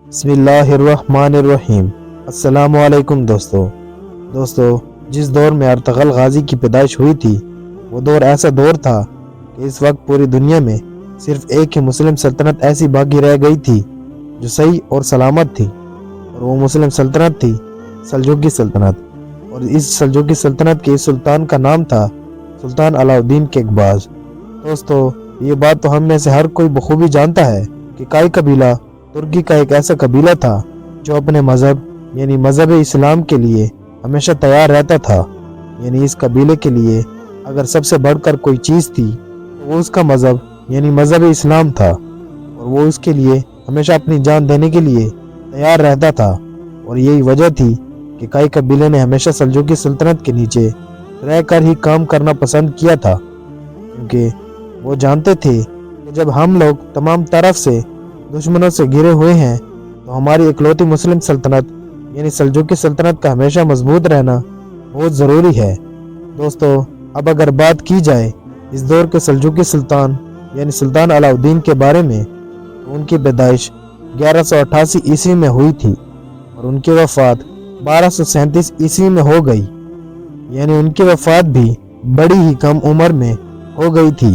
بسم اللہ الرحمن الرحیم۔ السلام علیکم دوستو، جس دور میں ارطغرل غازی کی پیدائش ہوئی تھی وہ دور ایسا دور تھا کہ اس وقت پوری دنیا میں صرف ایک ہی مسلم سلطنت ایسی باقی رہ گئی تھی جو صحیح اور سلامت تھی، اور وہ مسلم سلطنت تھی سلجوقی سلطنت۔ اور اس سلجوقی سلطنت کے اس سلطان کا نام تھا سلطان علاء الدین کیقباز۔ دوستو، یہ بات تو ہم میں سے ہر کوئی بخوبی جانتا ہے کہ کائی قبیلہ ترکی کا ایک ایسا قبیلہ تھا جو اپنے مذہب یعنی مذہب اسلام کے لیے ہمیشہ تیار رہتا تھا۔ یعنی اس قبیلے کے لیے اگر سب سے بڑھ کر کوئی چیز تھی تو وہ اس کا مذہب یعنی مذہب اسلام تھا، اور وہ اس کے لیے ہمیشہ اپنی جان دینے کے لیے تیار رہتا تھا۔ اور یہی وجہ تھی کہ کائی قبیلے نے ہمیشہ سلجوقی سلطنت کے نیچے رہ کر ہی کام کرنا پسند کیا تھا، کیونکہ وہ جانتے تھے کہ جب ہم لوگ تمام طرف سے دشمنوں سے گھرے ہوئے ہیں تو ہماری اکلوتی مسلم سلطنت یعنی سلجوقی سلطنت کا ہمیشہ مضبوط رہنا بہت ضروری ہے۔ دوستو، اب اگر بات کی جائے اس دور کے سلجوقی سلطان یعنی سلطان علاء الدین کے بارے میں، تو ان کی پیدائش 1188 عیسوی میں ہوئی تھی اور ان کی وفات 1237 عیسوی میں ہو گئی۔ یعنی ان کی وفات بھی بڑی ہی کم عمر میں ہو گئی تھی۔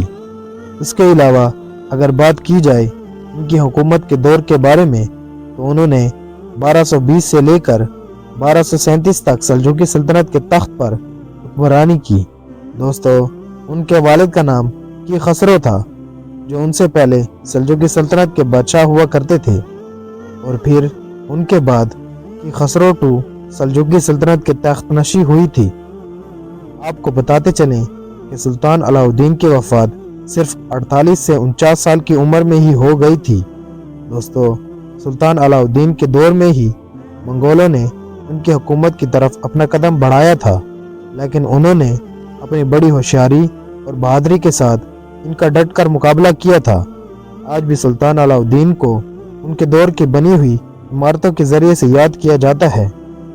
اس کے علاوہ اگر بات کی جائے ان کی حکومت کے دور کے بارے میں، تو انہوں نے 1220 سے لے کر 1237 تک سلجوقی سلطنت کے تخت پر حکمرانی کی۔ دوستو، ان کے والد کا نام کی خسرو تھا، جو ان سے پہلے سلجوقی سلطنت کے بادشاہ ہوا کرتے تھے، اور پھر ان کے بعد کی خسرو ٹو سلجوقی سلطنت کے تخت نشین ہوئی تھی۔ آپ کو بتاتے چلیں کہ سلطان علاء الدین کی وفات صرف 48 سے 49 سال کی عمر میں ہی ہو گئی تھی۔ دوستو، سلطان علاء الدین کے دور میں ہی منگولوں نے ان کی حکومت کی طرف اپنا قدم بڑھایا تھا، لیکن انہوں نے اپنی بڑی ہوشیاری اور بہادری کے ساتھ ان کا ڈٹ کر مقابلہ کیا تھا۔ آج بھی سلطان علاء الدین کو ان کے دور کی بنی ہوئی عمارتوں کے ذریعے سے یاد کیا جاتا ہے،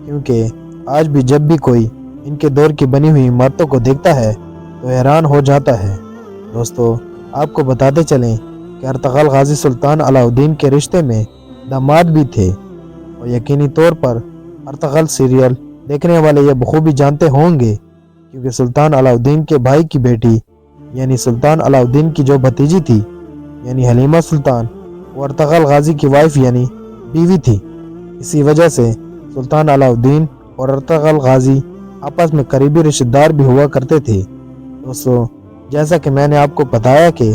کیونکہ آج بھی جب بھی کوئی ان کے دور کی بنی ہوئی عمارتوں کو دیکھتا ہے تو حیران ہو جاتا ہے۔ دوستو، آپ کو بتاتے چلیں کہ ارطغرل غازی سلطان علاء الدین کے رشتے میں داماد بھی تھے، اور یقینی طور پر ارطغرل سیریل دیکھنے والے یہ بخوبی جانتے ہوں گے، کیونکہ سلطان علاء الدین کے بھائی کی بیٹی یعنی سلطان علاء الدین کی جو بھتیجی تھی یعنی حلیمہ سلطان، وہ ارطغرل غازی کی وائف یعنی بیوی تھی۔ اسی وجہ سے سلطان علاء الدین اور ارطغرل غازی آپس میں قریبی رشتہ دار بھی ہوا کرتے تھے۔ دوستو، جیسا کہ میں نے آپ کو بتایا کہ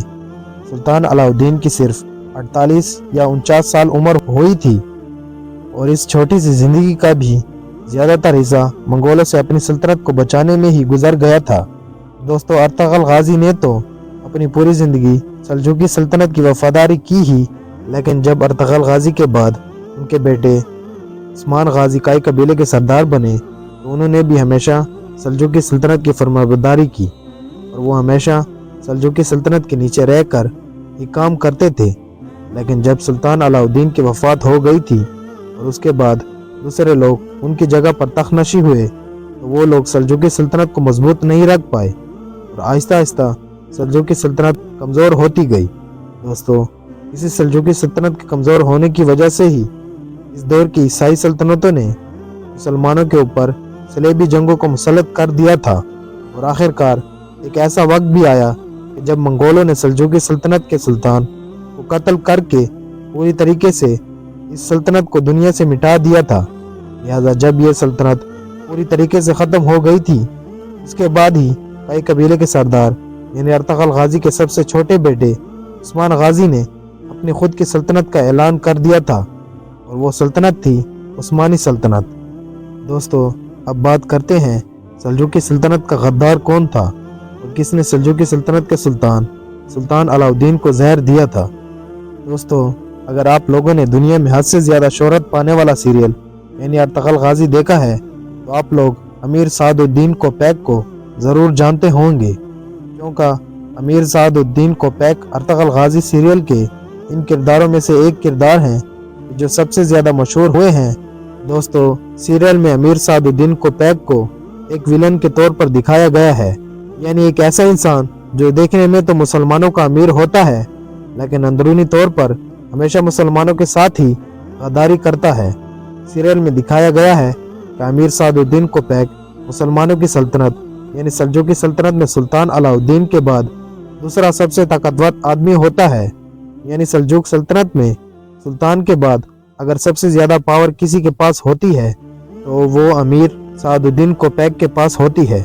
سلطان علاء الدین کی صرف 48 یا 49 سال عمر ہوئی تھی، اور اس چھوٹی سی زندگی کا بھی زیادہ تر حصہ منگولوں سے اپنی سلطنت کو بچانے میں ہی گزر گیا تھا۔ دوستو، ارطغرل غازی نے تو اپنی پوری زندگی سلجوقی سلطنت کی وفاداری کی ہی، لیکن جب ارطغرل غازی کے بعد ان کے بیٹے عثمان غازی کائی قبیلے کے سردار بنے تو انہوں نے بھی ہمیشہ سلجوقی سلطنت کی فرمانبرداری کی، اور وہ ہمیشہ سلجوقی سلطنت کے نیچے رہ کر ہی کام کرتے تھے۔ لیکن جب سلطان علاء الدین کی وفات ہو گئی تھی اور اس کے بعد دوسرے لوگ ان کی جگہ پر تخت نشین ہوئے تو وہ لوگ سلجوقی سلطنت کو مضبوط نہیں رکھ پائے، اور آہستہ آہستہ سلجوقی سلطنت کمزور ہوتی گئی۔ دوستو، اسی سلجوقی سلطنت کے کمزور ہونے کی وجہ سے ہی اس دور کی عیسائی سلطنتوں نے مسلمانوں کے اوپر صلیبی جنگوں کو مسلط کر دیا تھا، اور آخر کار ایک ایسا وقت بھی آیا کہ جب منگولوں نے سلجوقی سلطنت کے سلطان کو قتل کر کے پوری طریقے سے اس سلطنت کو دنیا سے مٹا دیا تھا۔ لہذا جب یہ سلطنت پوری طریقے سے ختم ہو گئی تھی، اس کے بعد ہی کئی قبیلے کے سردار یعنی ارطغرل غازی کے سب سے چھوٹے بیٹے عثمان غازی نے اپنی خود کی سلطنت کا اعلان کر دیا تھا، اور وہ سلطنت تھی عثمانی سلطنت۔ دوستو، اب بات کرتے ہیں سلجوقی سلطنت کا غدار کون تھا اور کس نے سلجوقی سلطنت کے سلطان علاء الدین کو زہر دیا تھا۔ دوستو، اگر آپ لوگوں نے دنیا میں حد سے زیادہ شہرت پانے والا سیریل یعنی ارطغرل غازی دیکھا ہے تو آپ لوگ امیر سعد الدین کوپیک کو ضرور جانتے ہوں گے، کیونکہ امیر سعد الدین کوپیک ارطغرل غازی سیریل کے ان کرداروں میں سے ایک کردار ہیں جو سب سے زیادہ مشہور ہوئے ہیں۔ دوستو، سیریل میں امیر سعد الدین کوپیک کو ایک ویلن کے طور پر دکھایا گیا ہے، یعنی ایک ایسا انسان جو دیکھنے میں تو مسلمانوں کا امیر ہوتا ہے لیکن اندرونی طور پر ہمیشہ مسلمانوں کے ساتھ ہی غداری کرتا ہے۔ سیریل میں دکھایا گیا ہے کہ امیر سعد الدین کوپیک مسلمانوں کی سلطنت یعنی سلجوقی سلطنت میں سلطان علاء الدین کے بعد دوسرا سب سے طاقتور آدمی ہوتا ہے۔ یعنی سلجوق سلطنت میں سلطان کے بعد اگر سب سے زیادہ پاور کسی کے پاس ہوتی ہے تو وہ امیر سعد الدین کوپیک کے پاس ہوتی ہے۔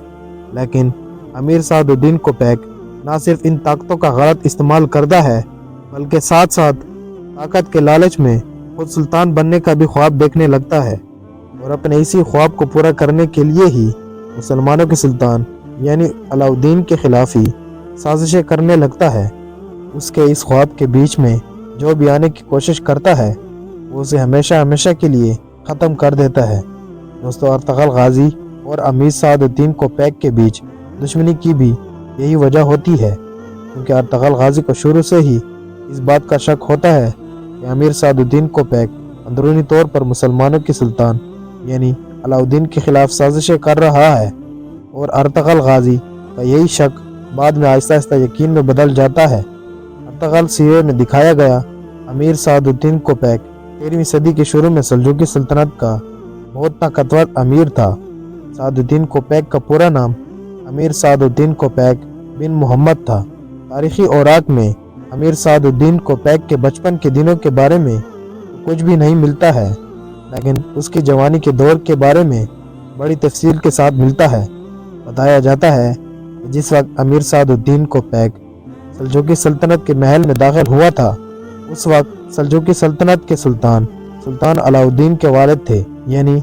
لیکن امیر سعد الدین کوپیک نہ صرف ان طاقتوں کا غلط استعمال کرتا ہے بلکہ ساتھ ساتھ طاقت کے لالچ میں خود سلطان بننے کا بھی خواب دیکھنے لگتا ہے، اور اپنے اسی خواب کو پورا کرنے کے لیے ہی مسلمانوں کے سلطان یعنی علاء الدین کے خلاف ہی سازشیں کرنے لگتا ہے۔ اس کے اس خواب کے بیچ میں جو بھی آنے کی کوشش کرتا ہے وہ اسے ہمیشہ ہمیشہ کے لیے ختم کر دیتا ہے۔ دوستو، ارطغرل غازی اور امیر سعد الدین کوپیک کے بیچ دشمنی کی بھی یہی وجہ ہوتی ہے، کیونکہ ارطغرل غازی کو شروع سے ہی اس بات کا شک ہوتا ہے کہ امیر سعد الدین کوپیک اندرونی طور پر مسلمانوں کے سلطان یعنی علاء الدین کے خلاف سازشیں کر رہا ہے، اور ارطغرل غازی کا یہی شک بعد میں آہستہ آہستہ یقین میں بدل جاتا ہے۔ ارطغرل سیریل میں دکھایا گیا امیر سعد الدین کوپیک 13ویں صدی کے شروع میں سلجوقی سلطنت کا بہت طاقتور امیر تھا۔ سعد الدین کوپیک کا پورا نام امیر سعد الدین کوپیک بن محمد تھا۔ تاریخی اوراق میں امیر سعد الدین کوپیک کے بچپن کے دنوں کے بارے میں کچھ بھی نہیں ملتا ہے، لیکن اس کی جوانی کے دور کے بارے میں بڑی تفصیل کے ساتھ ملتا ہے۔ بتایا جاتا ہے کہ جس وقت امیر سعد الدین کوپیک سلجوقی سلطنت کے محل میں داخل ہوا تھا اس وقت سلجوقی سلطنت کے سلطان علاء الدین کے والد تھے، یعنی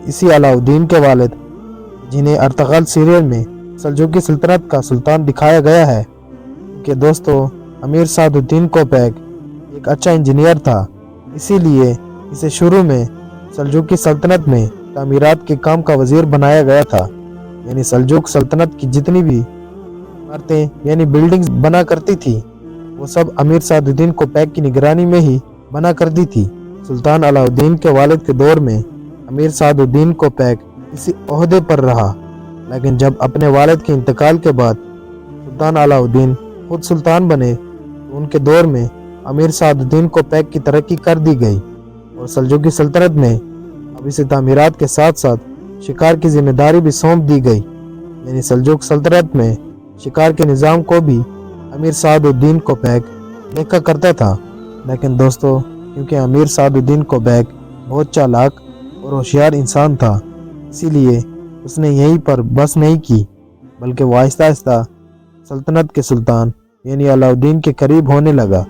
اسی علاء الدین کے والد جنہیں ارطغرل سیریل میں سلجوقی سلطنت کا سلطان دکھایا گیا ہے۔ کہ دوستو، امیر سعد الدین کوپیک ایک اچھا انجینئر تھا، اسی لیے اسے شروع میں سلجوقی سلطنت میں تعمیرات کے کام کا وزیر بنایا گیا تھا۔ یعنی سلجوق سلطنت کی جتنی بھی عمارتیں یعنی بلڈنگز بنا کرتی تھی وہ سب امیر سعد الدین کوپیک کی نگرانی میں ہی بنا کرتی تھی۔ سلطان علاء الدین کے والد کے دور میں امیر سعد الدین کوپیک اسی عہدے پر رہا، لیکن جب اپنے والد کے انتقال کے بعد سلطان علاء الدین خود سلطان بنے تو ان کے دور میں امیر سعد الدین کوپیک کی ترقی کر دی گئی، اور سلجوقی سلطنت میں اب اسے تعمیرات کے ساتھ ساتھ شکار کی ذمہ داری بھی سونپ دی گئی۔ یعنی سلجوق سلطنت میں شکار کے نظام کو بھی امیر سعد الدین کوپیک دیکھا کرتا تھا۔ لیکن دوستو، کیونکہ امیر سعد الدین کوپیک بہت چالاک اور ہوشیار انسان تھا، اسی لیے اس نے یہیں پر بس نہیں کی بلکہ وہ آہستہ آہستہ سلطنت کے سلطان یعنی علاء الدین کے قریب ہونے لگا۔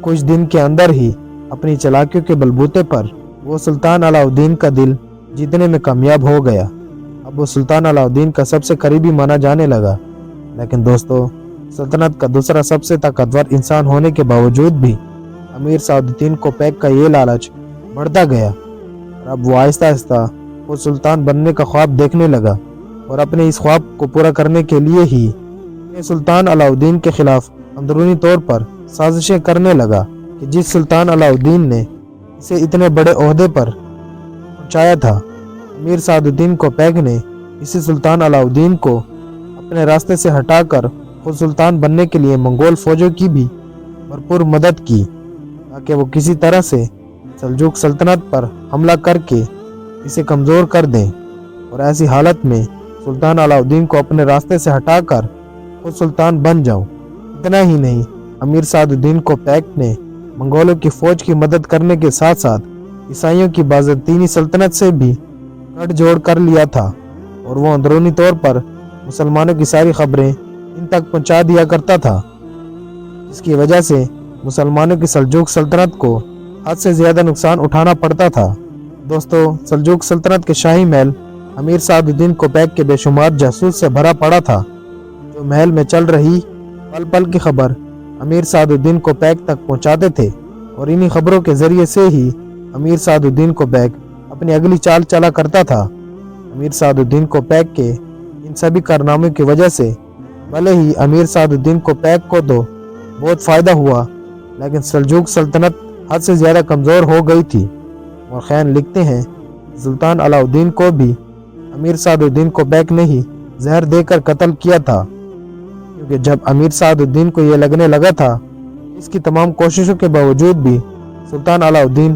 کچھ دن کے اندر ہی اپنی چالاکیوں کے بلبوتے پر وہ سلطان علاء الدین کا دل جیتنے میں کامیاب ہو گیا۔ اب وہ سلطان علاء الدین کا سب سے قریبی مانا جانے لگا۔ لیکن دوستو، سلطنت کا دوسرا سب سے طاقتور انسان ہونے کے باوجود بھی امیر سعد الدین کوپیک کا یہ لالچ بڑھتا گیا، اور اب وہ آہستہ آہستہ وہ سلطان بننے کا خواب دیکھنے لگا، اور اپنے اس خواب کو پورا کرنے کے لیے ہی سلطان علاء الدین کے خلاف اندرونی طور پر سازشیں کرنے لگا کہ جس سلطان علاء الدین نے اسے اتنے بڑے عہدے پر پہنچایا تھا، امیر سعد الدین کوپیک نے اسی سلطان علاء الدین کو اپنے راستے سے ہٹا کر خود سلطان بننے کے لیے منگول فوجوں کی بھی بھرپور مدد کی تاکہ وہ کسی طرح سے سلجوق سلطنت پر حملہ کر کے اسے کمزور کر دیں، اور ایسی حالت میں سلطان علاء الدین کو اپنے راستے سے ہٹا کر خود سلطان بن جاؤں۔ اتنا ہی نہیں، امیر سعد الدین کوپیک نے منگولوں کی فوج کی مدد کرنے کے ساتھ ساتھ عیسائیوں کی بازنطینی سلطنت سے بھی گٹھ جوڑ کر لیا تھا، اور وہ اندرونی طور پر مسلمانوں کی ساری خبریں ان تک پہنچا دیا کرتا تھا، جس کی وجہ سے مسلمانوں کی سلجوق سلطنت کو حد سے زیادہ نقصان اٹھانا پڑتا تھا۔ دوستو، سلجوق سلطنت کے شاہی محل امیر سعد الدین کوپیک کے بے شمار جاسوس سے بھرا پڑا تھا، جو محل میں چل رہی پل پل کی خبر امیر سعد الدین کوپیک تک پہنچاتے تھے، اور انہی خبروں کے ذریعے سے ہی امیر سعد الدین کوپیک اپنی اگلی چال چلا کرتا تھا۔ امیر سعد الدین کوپیک کے ان سبھی کارناموں کی وجہ سے بھلے ہی امیر سعد الدین کوپیک کو تو بہت فائدہ ہوا، لیکن سلجوق سلطنت حد سے زیادہ کمزور ہو گئی تھی۔ اور خین لکھتے ہیں سلطان علاء الدین کو بھی امیر سعد الدین کوپیک نے ہی زہر دے کر قتل کیا تھا، کیونکہ جب امیر سعد الدین کو یہ لگنے لگا تھا اس کی تمام کوششوں کے باوجود بھی سلطان علاء الدین